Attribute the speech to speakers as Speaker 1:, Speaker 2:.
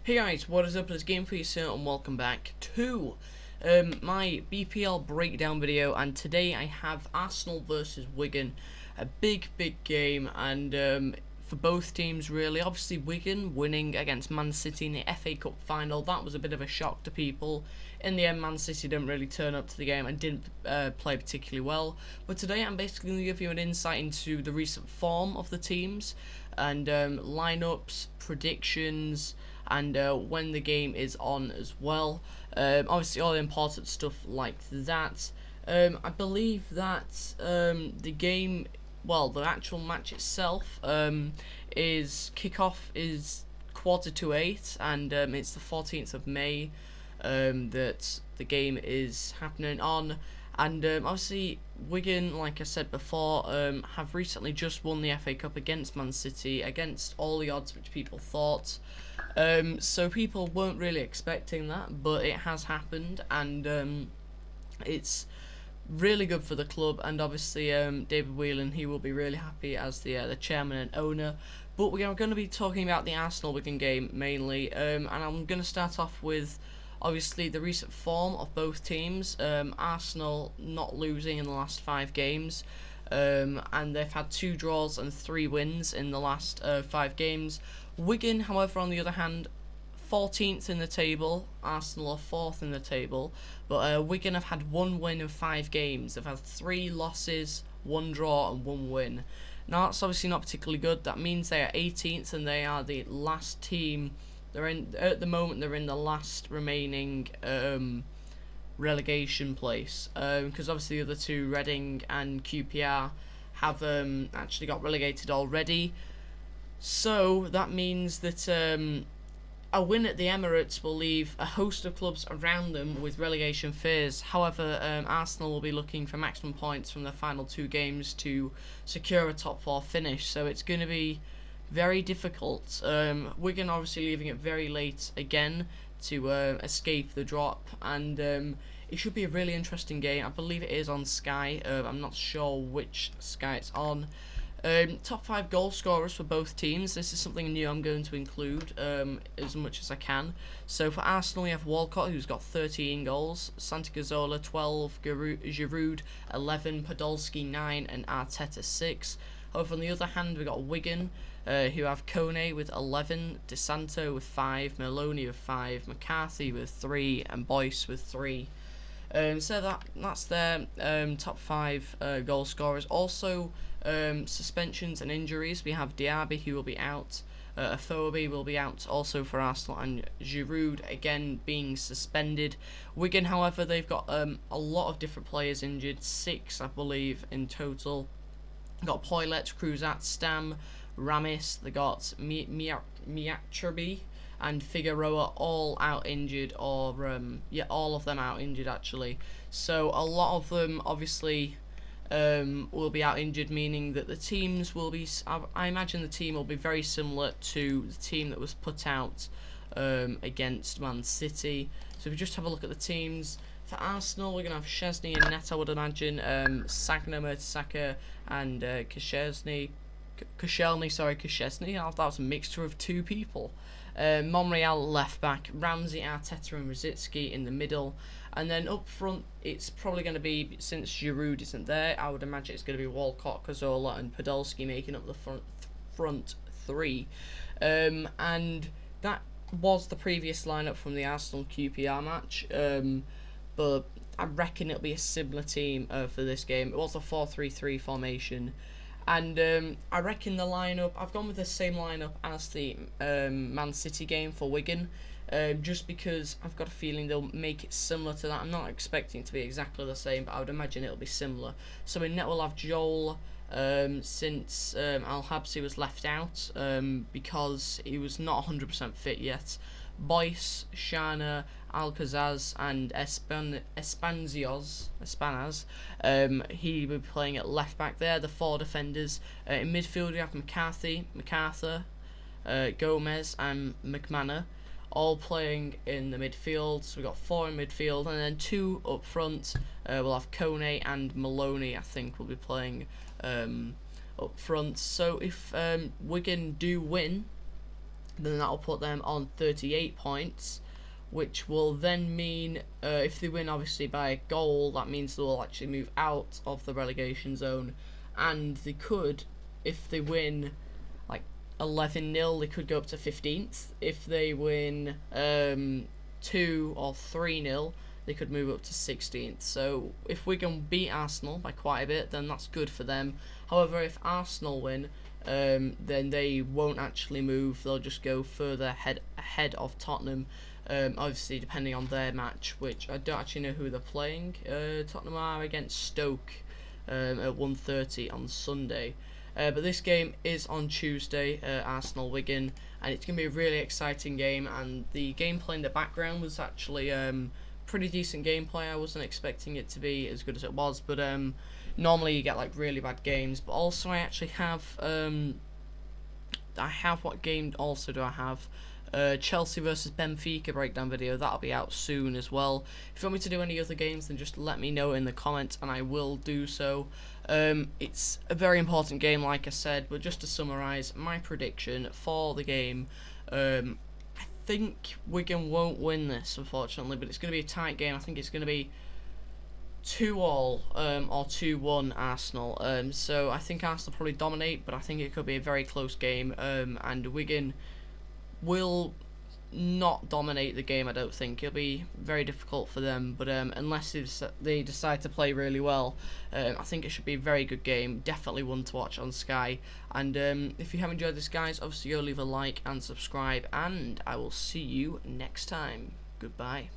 Speaker 1: Hey guys, what is up? It's TheGameFaceHD and welcome back to my BPL breakdown video. And today I have Arsenal versus Wigan, a big game, and for both teams really. Obviously Wigan winning against Man City in the FA Cup final, that was a bit of a shock to people. In the end, Man City didn't really turn up to the game and didn't play particularly well. But today I'm basically going to give you an insight into the recent form of the teams and lineups, predictions, and when the game is on as well. Obviously all the important stuff like that. I believe that the game, well, the actual match itself is kickoff is 7:45, and it's the 14th of May that the game is happening on. And obviously Wigan, like I said before, have recently just won the FA Cup against Man City, against all the odds which people thought. So people weren't really expecting that, but it has happened, and it's really good for the club. And obviously David Whelan, he will be really happy as the chairman and owner. But we are going to be talking about the Arsenal Wigan game mainly, and I'm going to start off with obviously the recent form of both teams. Arsenal not losing in the last 5 games, and they've had 2 draws and 3 wins in the last 5 games. Wigan, however, on the other hand, 14th in the table. Arsenal are 4th in the table, but Wigan have had 1 win in 5 games. They've had 3 losses, 1 draw and 1 win. Now that's obviously not particularly good. That means they are 18th and they are the last team. They're in at the moment. They're in the last remaining relegation place, because obviously the other 2, Reading and QPR, have actually got relegated already. So that means that a win at the Emirates will leave a host of clubs around them with relegation fears. However, Arsenal will be looking for maximum points from their final 2 games to secure a top 4 finish. So it's going to be very difficult. Wigan obviously leaving it very late again to escape the drop, and it should be a really interesting game. I believe it is on Sky. I'm not sure which Sky it's on. Top 5 goal scorers for both teams. This is something new I'm going to include as much as I can. So for Arsenal we have Walcott, who's got 13 goals, Santi Cazorla 12, Giroud 11, Podolski 9 and Arteta 6. However, on the other hand we've got Wigan, who have Kone with 11, De Santo with 5, Maloney with 5, McCarthy with 3 and Boyce with 3. So that's their top 5 goal scorers. Also suspensions and injuries. We have Diaby, who will be out, Afobe will be out also for Arsenal, and Giroud again being suspended. Wigan, however, they've got a lot of different players injured, 6 I believe in total. Got Poylet, Cruzat, Stam, Ramis. They got Miacherby and Figueroa all out injured, or all of them out injured actually. So a lot of them obviously will be out injured, meaning that the teams will be, I imagine the team will be very similar to the team that was put out against Man City. So if we just have a look at the teams. For Arsenal, we're going to have Szczesny and Net, I would imagine, Sagna, Mertesacker and Koscielny. That was a mixture of 2 people. Monreal left back, Ramsey, Arteta and Rosicky in the middle, and then up front it's probably going to be, since Giroud isn't there, I would imagine it's going to be Walcott, Cazorla and Podolski making up the front 3, and that was the previous lineup from the Arsenal QPR match, but I reckon it'll be a similar team for this game. It was a 4-3-3 formation. And I reckon the lineup, I've gone with the same lineup as the Man City game for Wigan, just because I've got a feeling they'll make it similar to that. I'm not expecting it to be exactly the same, but I would imagine it'll be similar. So in net we'll have Joel, since Al-Habsi was left out because he was not 100% fit yet. Boyce, Shana, Alcazaz and Espanaz, he will be playing at left back there, the 4 defenders. In midfield we have MacArthur, Gomez and McManus, all playing in the midfield. So we've got 4 in midfield, and then 2 up front. We'll have Kone and Maloney, I think, will be playing up front. So if Wigan do win, then that will put them on 38 points, which will then mean if they win obviously by a goal, that means they will actually move out of the relegation zone, and they could, if they win like 11-0, they could go up to 15th. If they win 2 or 3-0, they could move up to 16th. So if Wigan beat Arsenal by quite a bit, then that's good for them. However, if Arsenal win, then they won't actually move. They'll just go further ahead of Tottenham. Obviously, depending on their match, which I don't actually know who they're playing. Tottenham are against Stoke at 1:30 on Sunday. But this game is on Tuesday, Arsenal-Wigan, and it's going to be a really exciting game. And the gameplay in the background was actually pretty decent gameplay. I wasn't expecting it to be as good as it was, but normally you get like really bad games. But also I actually have what game also do I have? Chelsea versus Benfica breakdown video. That'll be out soon as well. If you want me to do any other games, then just let me know in the comments and I will do so. It's a very important game, like I said, but just to summarise my prediction for the game, I think Wigan won't win this, unfortunately, but it's going to be a tight game. I think it's going to be 2-2 or 2-1 Arsenal. So I think Arsenal probably dominate, but I think it could be a very close game, and Wigan will not dominate the game. I don't think it'll be very difficult for them, but unless they decide to play really well, I think it should be a very good game. Definitely one to watch on Sky. And if you have enjoyed this, guys, obviously go leave a like and subscribe, and I will see you next time. Goodbye.